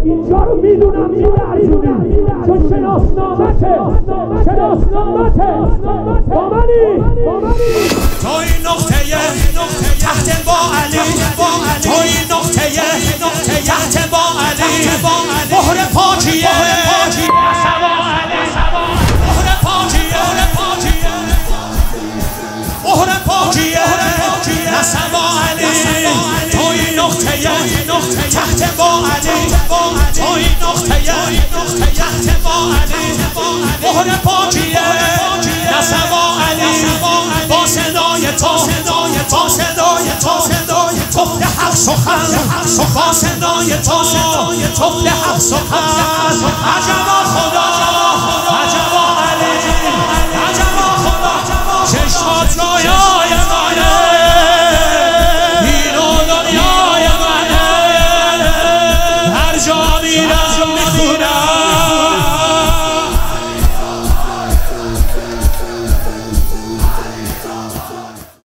اینجا رو میدونم میلرزونی، چون شناسنامته با منی. تو این نقطه تحت با علی، تو این نقطه تحت با علی، مهر پاکیه سوا علی، مهر پاکیه مهر پاکیه سوا علی، تو این نقطه تحت با علی، تو این نقطه تحت با علی، مهر پاکیه سوا علی، با صدای تو با صدای تو گفته حق سخن، با صدای تو گفته حق سخن، عجبا خدا